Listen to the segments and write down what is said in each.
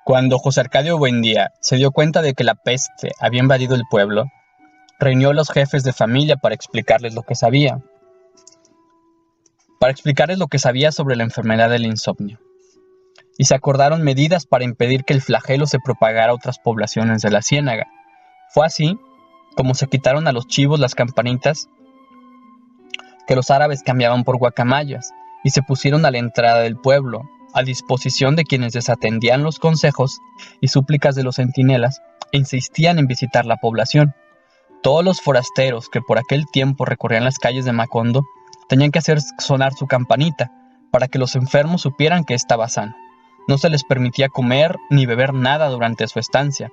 Cuando José Arcadio Buendía se dio cuenta de que la peste había invadido el pueblo, reunió a los jefes de familia para explicarles lo que sabía sobre la enfermedad del insomnio, y se acordaron medidas para impedir que el flagelo se propagara a otras poblaciones de la Ciénaga. Fue así como se quitaron a los chivos las campanitas que los árabes cambiaban por guacamayas, y se pusieron a la entrada del pueblo, a disposición de quienes desatendían los consejos y súplicas de los centinelas e insistían en visitar la población. Todos los forasteros que por aquel tiempo recorrían las calles de Macondo tenían que hacer sonar su campanita para que los enfermos supieran que estaba sano. No se les permitía comer ni beber nada durante su estancia,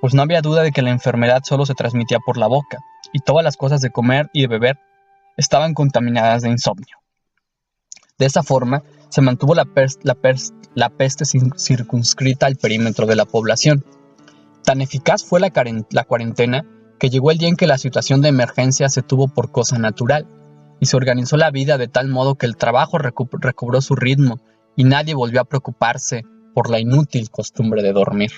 pues no había duda de que la enfermedad solo se transmitía por la boca, y todas las cosas de comer y de beber estaban contaminadas de insomnio. De esa forma, se mantuvo la peste circunscrita al perímetro de la población. Tan eficaz fue la cuarentena que llegó el día en que la situación de emergencia se tuvo por cosa natural, y se organizó la vida de tal modo que el trabajo recobró su ritmo y nadie volvió a preocuparse por la inútil costumbre de dormir.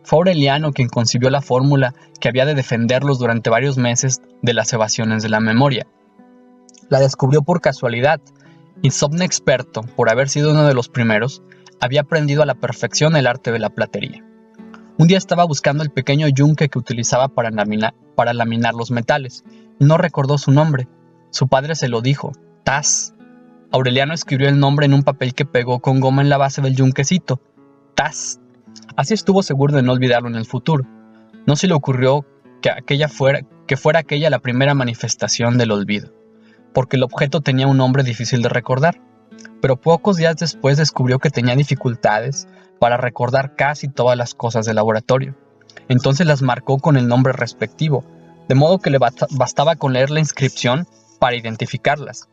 Fue Aureliano quien concibió la fórmula que había de defenderlos durante varios meses de las evasiones de la memoria. La descubrió por casualidad. Insomne experto, por haber sido uno de los primeros, había aprendido a la perfección el arte de la platería. Un día estaba buscando el pequeño yunque que utilizaba para laminar los metales, y no recordó su nombre. Su padre se lo dijo: Taz. Aureliano escribió el nombre en un papel que pegó con goma en la base del yunquecito: Taz. Así estuvo seguro de no olvidarlo en el futuro. No se le ocurrió que fuera aquella la primera manifestación del olvido, porque el objeto tenía un nombre difícil de recordar, pero pocos días después descubrió que tenía dificultades para recordar casi todas las cosas del laboratorio. Entonces las marcó con el nombre respectivo, de modo que le bastaba con leer la inscripción para identificarlas.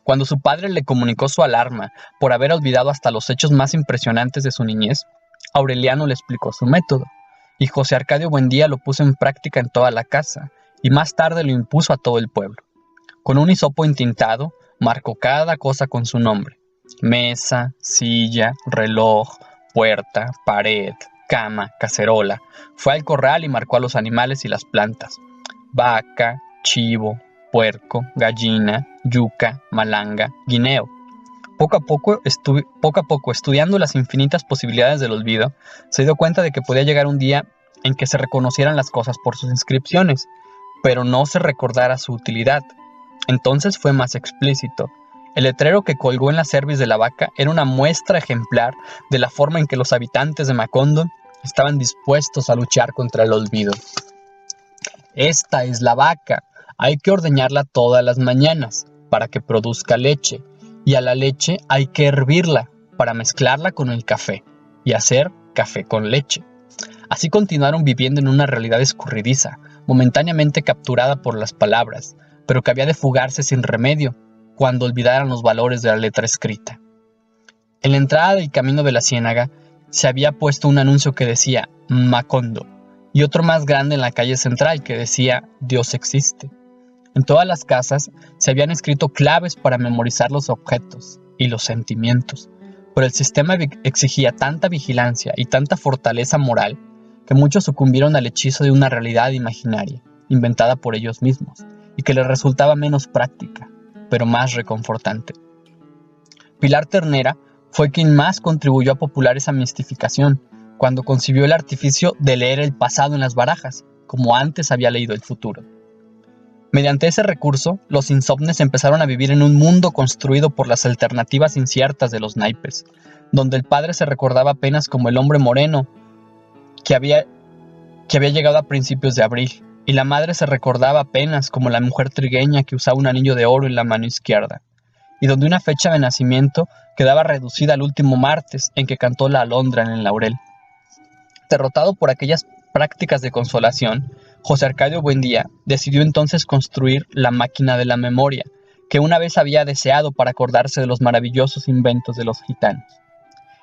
Cuando su padre le comunicó su alarma por haber olvidado hasta los hechos más impresionantes de su niñez, Aureliano le explicó su método, y José Arcadio Buendía lo puso en práctica en toda la casa, y más tarde lo impuso a todo el pueblo. Con un hisopo intintado, marcó cada cosa con su nombre: mesa, silla, reloj, puerta, pared, cama, cacerola. Fue al corral y marcó a los animales y las plantas: vaca, chivo, puerco, gallina, yuca, malanga, guineo. Poco a poco, estudiando las infinitas posibilidades del olvido, se dio cuenta de que podía llegar un día en que se reconocieran las cosas por sus inscripciones, pero no se recordara su utilidad. Entonces fue más explícito. El letrero que colgó en la cerviz de la vaca era una muestra ejemplar de la forma en que los habitantes de Macondo estaban dispuestos a luchar contra el olvido. Esta es la vaca. Hay que ordeñarla todas las mañanas para que produzca leche, y a la leche hay que hervirla para mezclarla con el café y hacer café con leche. Así continuaron viviendo en una realidad escurridiza, momentáneamente capturada por las palabras, pero que había de fugarse sin remedio cuando olvidaran los valores de la letra escrita. En la entrada del camino de la Ciénaga se había puesto un anuncio que decía Macondo, y otro más grande en la calle central que decía Dios existe. En todas las casas se habían escrito claves para memorizar los objetos y los sentimientos, pero el sistema exigía tanta vigilancia y tanta fortaleza moral que muchos sucumbieron al hechizo de una realidad imaginaria, inventada por ellos mismos, y que les resultaba menos práctica, pero más reconfortante. Pilar Ternera fue quien más contribuyó a popular esa mistificación, cuando concibió el artificio de leer el pasado en las barajas, como antes había leído el futuro. Mediante ese recurso, los insomnes empezaron a vivir en un mundo construido por las alternativas inciertas de los naipes, donde el padre se recordaba apenas como el hombre moreno que había llegado a principios de abril, y la madre se recordaba apenas como la mujer trigueña que usaba un anillo de oro en la mano izquierda, y donde una fecha de nacimiento quedaba reducida al último martes en que cantó la alondra en el laurel. Derrotado por aquellas prácticas de consolación, José Arcadio Buendía decidió entonces construir la máquina de la memoria, que una vez había deseado para acordarse de los maravillosos inventos de los gitanos.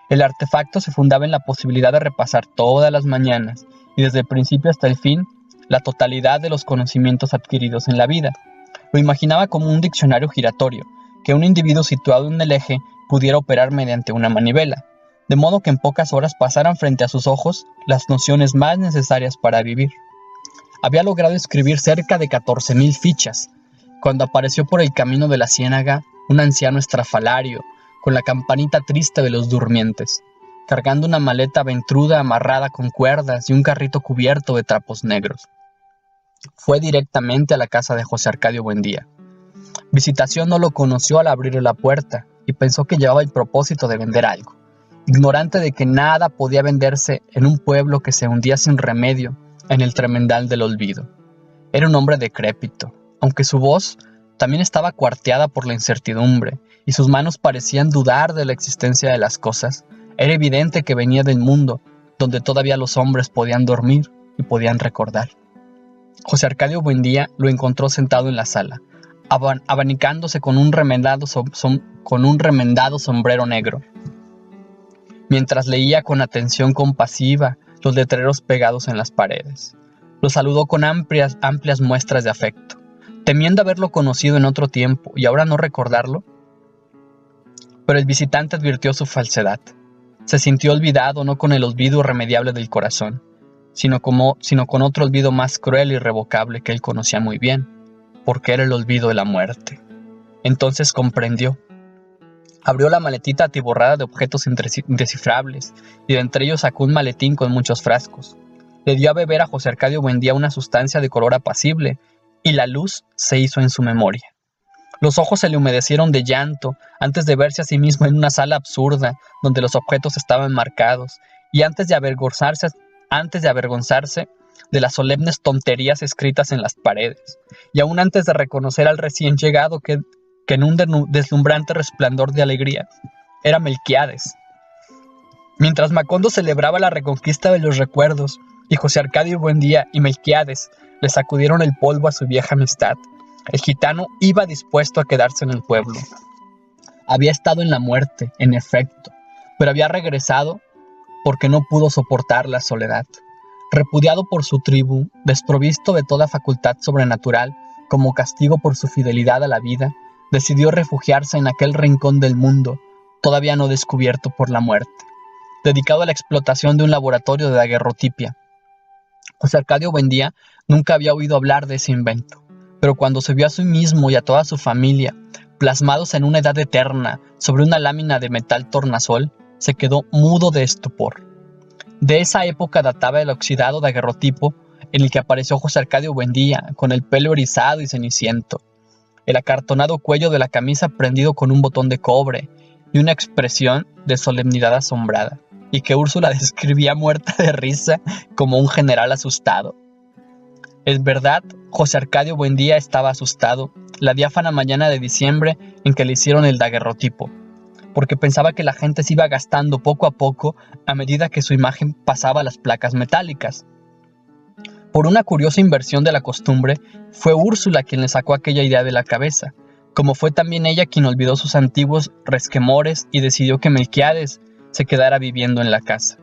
El artefacto se fundaba en la posibilidad de repasar todas las mañanas, y desde el principio hasta el fin, la totalidad de los conocimientos adquiridos en la vida. Lo imaginaba como un diccionario giratorio, que un individuo situado en el eje pudiera operar mediante una manivela. de modo que en pocas horas pasaran frente a sus ojos las nociones más necesarias para vivir. Había logrado escribir cerca de 14,000 fichas, cuando apareció por el camino de la ciénaga un anciano estrafalario, con la campanita triste de los durmientes, cargando una maleta ventruda amarrada con cuerdas y un carrito cubierto de trapos negros. Fue directamente a la casa de José Arcadio Buendía. Visitación no lo conoció al abrirle la puerta y pensó que llevaba el propósito de vender algo, ignorante de que nada podía venderse en un pueblo que se hundía sin remedio en el tremendal del olvido. Era un hombre decrépito, aunque su voz también estaba cuarteada por la incertidumbre y sus manos parecían dudar de la existencia de las cosas. Era evidente que venía del mundo donde todavía los hombres podían dormir y podían recordar. José Arcadio Buendía lo encontró sentado en la sala, abanicándose con un remendado sombrero negro, mientras leía con atención compasiva los letreros pegados en las paredes. Lo saludó con amplias muestras de afecto, temiendo haberlo conocido en otro tiempo y ahora no recordarlo. Pero el visitante advirtió su falsedad. Se sintió olvidado no con el olvido irremediable del corazón, sino con otro olvido más cruel e irrevocable que él conocía muy bien, porque era el olvido de la muerte. Entonces comprendió. Abrió la maletita atiborrada de objetos indescifrables y de entre ellos sacó un maletín con muchos frascos. Le dio a beber a José Arcadio Buendía una sustancia de color apacible y la luz se hizo en su memoria. Los ojos se le humedecieron de llanto antes de verse a sí mismo en una sala absurda donde los objetos estaban marcados y antes de avergonzarse de las solemnes tonterías escritas en las paredes, y aún antes de reconocer al recién llegado que en un deslumbrante resplandor de alegría era Melquiades. Mientras Macondo celebraba la reconquista de los recuerdos y José Arcadio Buendía y Melquiades le sacudieron el polvo a su vieja amistad, el gitano iba dispuesto a quedarse en el pueblo. Había estado en la muerte, en efecto, pero había regresado porque no pudo soportar la soledad. Repudiado por su tribu, desprovisto de toda facultad sobrenatural, como castigo por su fidelidad a la vida, decidió refugiarse en aquel rincón del mundo, todavía no descubierto por la muerte, dedicado a la explotación de un laboratorio de daguerrotipia. José Arcadio Buendía nunca había oído hablar de ese invento, pero cuando se vio a sí mismo y a toda su familia plasmados en una edad eterna sobre una lámina de metal tornasol, se quedó mudo de estupor. De esa época databa el oxidado daguerrotipo en el que apareció José Arcadio Buendía, con el pelo erizado y ceniciento, el acartonado cuello de la camisa prendido con un botón de cobre y una expresión de solemnidad asombrada, y que Úrsula describía muerta de risa como un general asustado. Es verdad, José Arcadio Buendía estaba asustado la diáfana mañana de diciembre en que le hicieron el daguerrotipo, porque pensaba que la gente se iba gastando poco a poco a medida que su imagen pasaba a las placas metálicas. Por una curiosa inversión de la costumbre, fue Úrsula quien le sacó aquella idea de la cabeza, como fue también ella quien olvidó sus antiguos resquemores y decidió que Melquiades se quedara viviendo en la casa,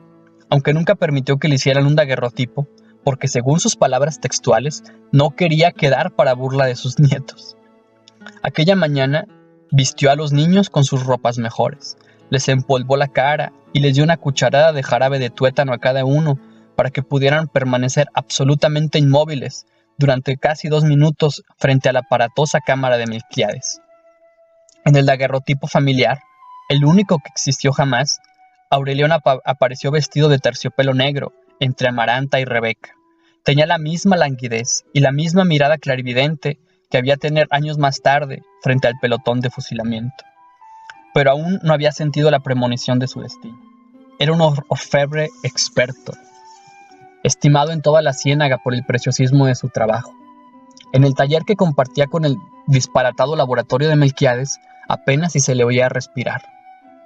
aunque nunca permitió que le hicieran un daguerrotipo, porque según sus palabras textuales, no quería quedar para burla de sus nietos. Aquella mañana vistió a los niños con sus ropas mejores, les empolvó la cara y les dio una cucharada de jarabe de tuétano a cada uno para que pudieran permanecer absolutamente inmóviles durante casi 2 minutos frente a la aparatosa cámara de Melquiades. En el daguerrotipo familiar, el único que existió jamás, Aurelión apareció vestido de terciopelo negro entre Amaranta y Rebeca. Tenía la misma languidez y la misma mirada clarividente que había tener años más tarde frente al pelotón de fusilamiento. Pero aún no había sentido la premonición de su destino. Era un orfebre experto, estimado en toda la ciénaga por el preciosismo de su trabajo. En el taller que compartía con el disparatado laboratorio de Melquiades, apenas si se le oía respirar.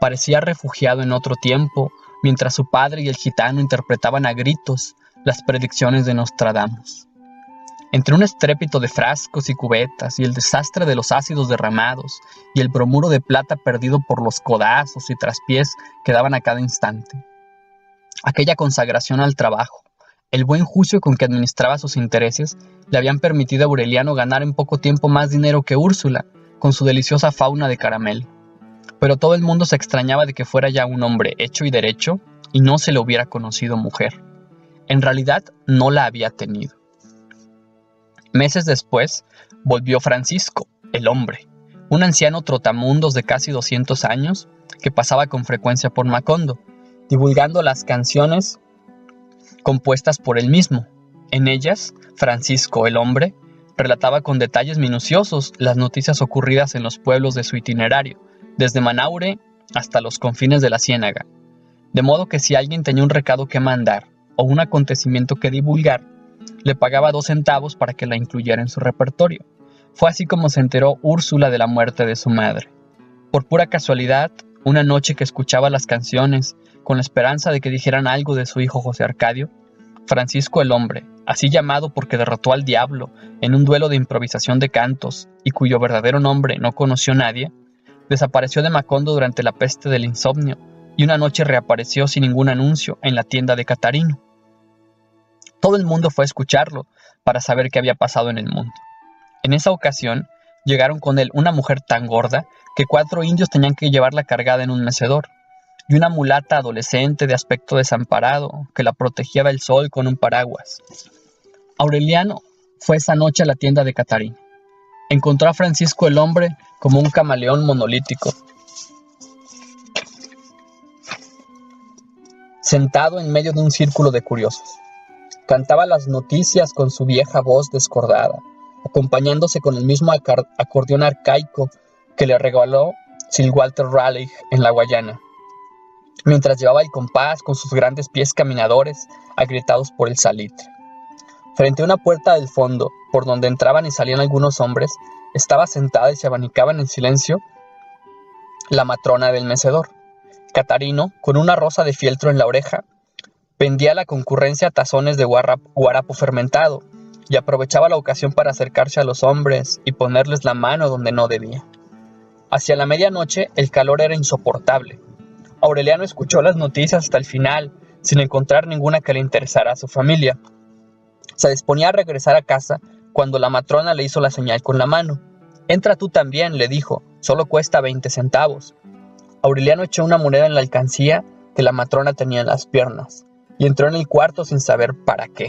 Parecía refugiado en otro tiempo, mientras su padre y el gitano interpretaban a gritos las predicciones de Nostradamus. Entre un estrépito de frascos y cubetas y el desastre de los ácidos derramados y el bromuro de plata perdido por los codazos y traspiés que daban a cada instante. Aquella consagración al trabajo, el buen juicio con que administraba sus intereses, le habían permitido a Aureliano ganar en poco tiempo más dinero que Úrsula, con su deliciosa fauna de caramelo. pero todo el mundo se extrañaba de que fuera ya un hombre hecho y derecho y no se le hubiera conocido mujer. En realidad no la había tenido. Meses después volvió Francisco, el hombre, un anciano trotamundos de casi 200 años que pasaba con frecuencia por Macondo, divulgando las canciones compuestas por él mismo. En ellas, Francisco, el hombre, relataba con detalles minuciosos las noticias ocurridas en los pueblos de su itinerario, desde Manaure hasta los confines de la Ciénaga, de modo que si alguien tenía un recado que mandar o un acontecimiento que divulgar, le pagaba 2 centavos para que la incluyera en su repertorio. Fue así como se enteró Úrsula de la muerte de su madre. Por pura casualidad, una noche que escuchaba las canciones, con la esperanza de que dijeran algo de su hijo José Arcadio, Francisco el hombre, así llamado porque derrotó al diablo en un duelo de improvisación de cantos y cuyo verdadero nombre no conoció nadie, desapareció de Macondo durante la peste del insomnio y una noche reapareció sin ningún anuncio en la tienda de Catarino. Todo el mundo fue a escucharlo para saber qué había pasado en el mundo. En esa ocasión, llegaron con él una mujer tan gorda que 4 indios tenían que llevarla cargada en un mecedor, y una mulata adolescente de aspecto desamparado que la protegía del sol con un paraguas. Aureliano fue esa noche a la tienda de Catarino. Encontró a Francisco el hombre como un camaleón monolítico, sentado en medio de un círculo de curiosos. Cantaba las noticias con su vieja voz descordada, acompañándose con el mismo acordeón arcaico que le regaló Sir Walter Raleigh en la Guayana, mientras llevaba el compás con sus grandes pies caminadores agrietados por el salitre. Frente a una puerta del fondo, por donde entraban y salían algunos hombres, estaba sentada y se abanicaba en silencio la matrona del mecedor. Catarino, con una rosa de fieltro en la oreja, vendía a la concurrencia tazones de guarapo fermentado y aprovechaba la ocasión para acercarse a los hombres y ponerles la mano donde no debía. Hacia la medianoche el calor era insoportable. Aureliano escuchó las noticias hasta el final, sin encontrar ninguna que le interesara a su familia. Se disponía a regresar a casa cuando la matrona le hizo la señal con la mano. «Entra tú también», le dijo, «solo cuesta 20 centavos». Aureliano echó una moneda en la alcancía que la matrona tenía en las piernas y entró en el cuarto sin saber para qué.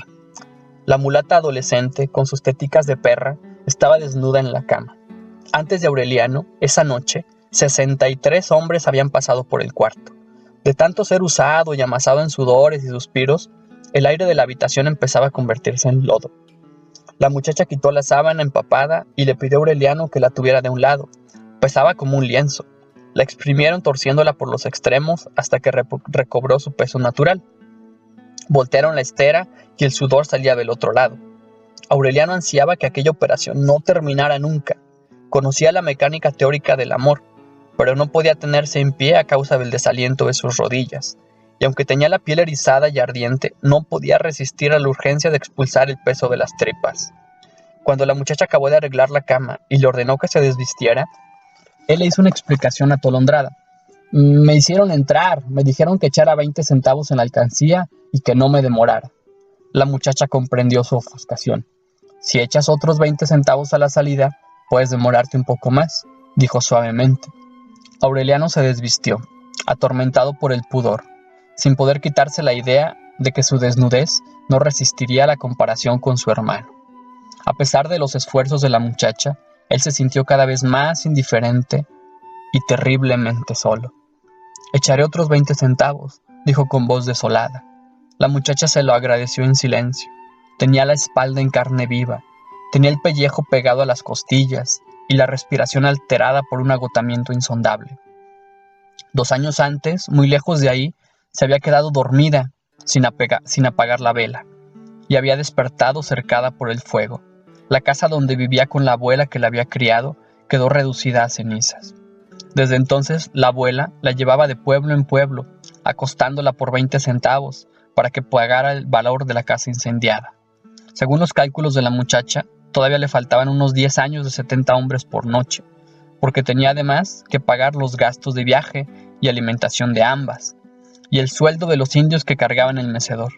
La mulata adolescente, con sus teticas de perra, estaba desnuda en la cama. Antes de Aureliano, esa noche, 63 hombres habían pasado por el cuarto. De tanto ser usado y amasado en sudores y suspiros, el aire de la habitación empezaba a convertirse en lodo. La muchacha quitó la sábana empapada y le pidió a Aureliano que la tuviera de un lado. Pesaba como un lienzo. La exprimieron torciéndola por los extremos hasta que recobró su peso natural. Voltearon la estera y el sudor salía del otro lado. Aureliano ansiaba que aquella operación no terminara nunca. Conocía la mecánica teórica del amor, pero no podía tenerse en pie a causa del desaliento de sus rodillas, y aunque tenía la piel erizada y ardiente, no podía resistir a la urgencia de expulsar el peso de las tripas. Cuando la muchacha acabó de arreglar la cama y le ordenó que se desvistiera, él le hizo una explicación atolondrada. «Me hicieron entrar, me dijeron que echara 20 centavos en la alcancía y que no me demorara». La muchacha comprendió su ofuscación. «Si echas otros 20 centavos a la salida, puedes demorarte un poco más», dijo suavemente. Aureliano se desvistió, atormentado por el pudor, sin poder quitarse la idea de que su desnudez no resistiría a la comparación con su hermano. A pesar de los esfuerzos de la muchacha, él se sintió cada vez más indiferente y terriblemente solo. «Echaré otros 20 centavos», dijo con voz desolada. La muchacha se lo agradeció en silencio. Tenía la espalda en carne viva, tenía el pellejo pegado a las costillas y la respiración alterada por un agotamiento insondable. 2 años antes, muy lejos de ahí, se había quedado dormida sin apagar la vela y había despertado cercada por el fuego. La casa donde vivía con la abuela que la había criado quedó reducida a cenizas. Desde entonces la abuela la llevaba de pueblo en pueblo, acostándola por 20 centavos para que pagara el valor de la casa incendiada. Según los cálculos de la muchacha, todavía le faltaban unos 10 años de 70 hombres por noche, porque tenía además que pagar los gastos de viaje y alimentación de ambas, y el sueldo de los indios que cargaban el mecedor.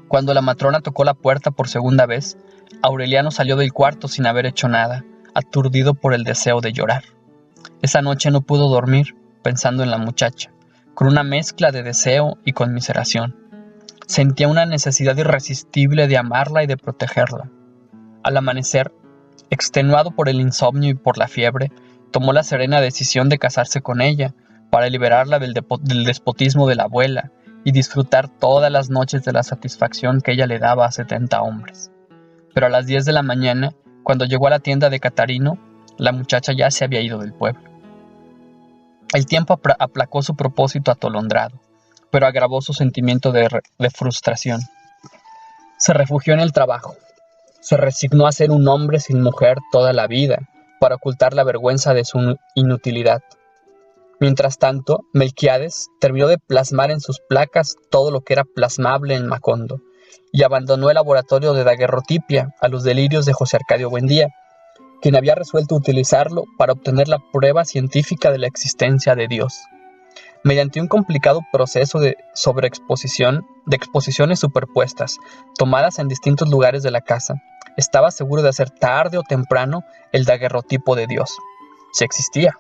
Cuando la matrona tocó la puerta por segunda vez, Aureliano salió del cuarto sin haber hecho nada, aturdido por el deseo de llorar. Esa noche no pudo dormir, pensando en la muchacha, con una mezcla de deseo y conmiseración. Sentía una necesidad irresistible de amarla y de protegerla. Al amanecer, extenuado por el insomnio y por la fiebre, tomó la serena decisión de casarse con ella, para liberarla del despotismo de la abuela y disfrutar todas las noches de la satisfacción que ella le daba a 70 hombres. Pero a las 10 de la mañana, cuando llegó a la tienda de Catarino, la muchacha ya se había ido del pueblo. El tiempo aplacó su propósito atolondrado, pero agravó su sentimiento de frustración. Se refugió en el trabajo. Se resignó a ser un hombre sin mujer toda la vida, para ocultar la vergüenza de su inutilidad. Mientras tanto, Melquiades terminó de plasmar en sus placas todo lo que era plasmable en Macondo, y abandonó el laboratorio de daguerrotipia a los delirios de José Arcadio Buendía, quien había resuelto utilizarlo para obtener la prueba científica de la existencia de Dios. Mediante un complicado proceso de sobreexposición, de exposiciones superpuestas, tomadas en distintos lugares de la casa, estaba seguro de hacer tarde o temprano el daguerrotipo de Dios, si existía,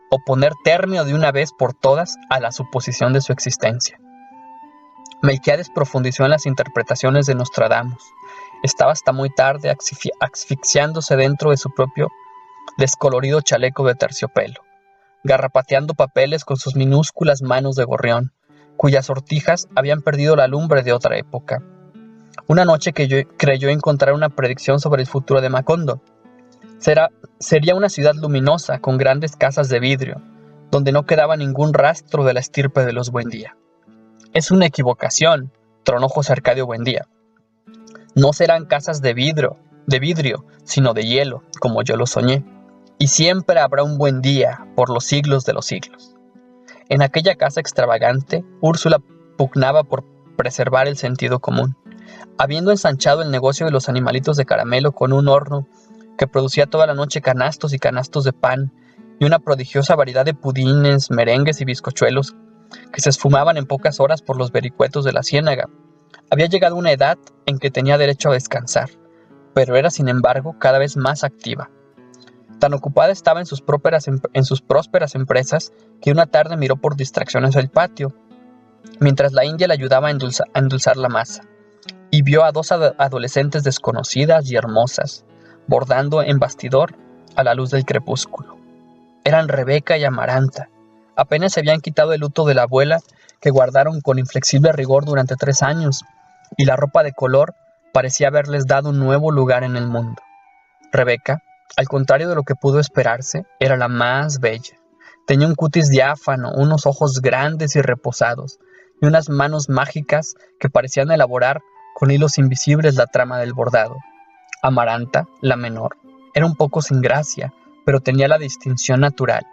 o poner término de una vez por todas a la suposición de su existencia. Melquiades profundizó en las interpretaciones de Nostradamus. Estaba hasta muy tarde asfixiándose dentro de su propio descolorido chaleco de terciopelo, garrapateando papeles con sus minúsculas manos de gorrión, cuyas sortijas habían perdido la lumbre de otra época. Una noche creyó encontrar una predicción sobre el futuro de Macondo. Sería una ciudad luminosa con grandes casas de vidrio, donde no quedaba ningún rastro de la estirpe de los Buendía. Es una equivocación, tronó José Arcadio Buendía. No serán casas de vidrio, sino de hielo, como yo lo soñé. Y siempre habrá un Buendía por los siglos de los siglos. En aquella casa extravagante, Úrsula pugnaba por preservar el sentido común. Habiendo ensanchado el negocio de los animalitos de caramelo con un horno que producía toda la noche canastos y canastos de pan y una prodigiosa variedad de pudines, merengues y bizcochuelos que se esfumaban en pocas horas por los vericuetos de la ciénaga, había llegado una edad en que tenía derecho a descansar, pero era sin embargo cada vez más activa. Tan ocupada estaba en sus prósperas empresas que una tarde miró por distracciones el patio, mientras la india le ayudaba a endulzar la masa, y vio a dos adolescentes desconocidas y hermosas, bordando en bastidor a la luz del crepúsculo. Eran Rebeca y Amaranta. Apenas se habían quitado el luto de la abuela que guardaron con inflexible rigor durante 3 años, y la ropa de color parecía haberles dado un nuevo lugar en el mundo. Rebeca, al contrario de lo que pudo esperarse, era la más bella. Tenía un cutis diáfano, unos ojos grandes y reposados, y unas manos mágicas que parecían elaborar con hilos invisibles la trama del bordado. Amaranta, la menor, era un poco sin gracia, pero tenía la distinción natural,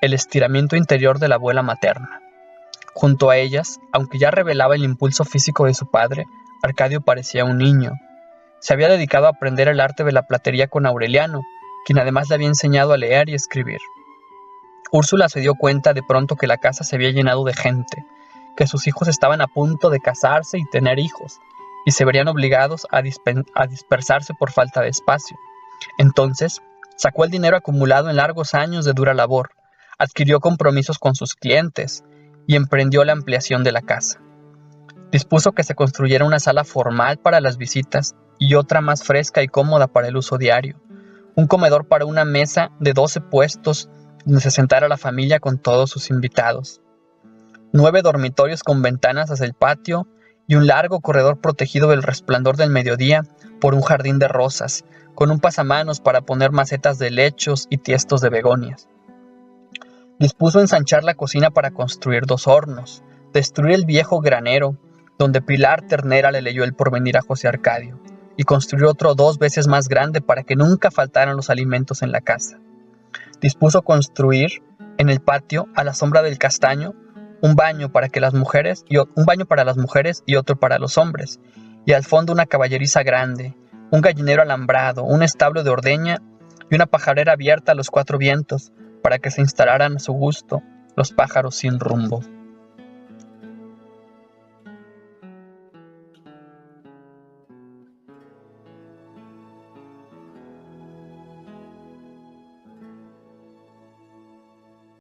el estiramiento interior de la abuela materna. Junto a ellas, aunque ya revelaba el impulso físico de su padre, Arcadio parecía un niño. Se había dedicado a aprender el arte de la platería con Aureliano, quien además le había enseñado a leer y escribir. Úrsula se dio cuenta de pronto que la casa se había llenado de gente, que sus hijos estaban a punto de casarse y tener hijos, y se verían obligados a dispersarse por falta de espacio. Entonces, sacó el dinero acumulado en largos años de dura labor, adquirió compromisos con sus clientes y emprendió la ampliación de la casa. Dispuso que se construyera una sala formal para las visitas y otra más fresca y cómoda para el uso diario, un comedor para una mesa de 12 puestos donde se sentara la familia con todos sus invitados, 9 dormitorios con ventanas hacia el patio y un largo corredor protegido del resplandor del mediodía por un jardín de rosas, con un pasamanos para poner macetas de helechos y tiestos de begonias. Dispuso ensanchar la cocina para construir 2 hornos, destruir el viejo granero, donde Pilar Ternera le leyó el porvenir a José Arcadio, y construir otro 2 veces más grande para que nunca faltaran los alimentos en la casa. Dispuso construir en el patio, a la sombra del castaño, un baño para las mujeres y otro para los hombres, y al fondo una caballeriza grande, un gallinero alambrado, un establo de ordeña y una pajarera abierta a los 4 vientos, para que se instalaran a su gusto los pájaros sin rumbo.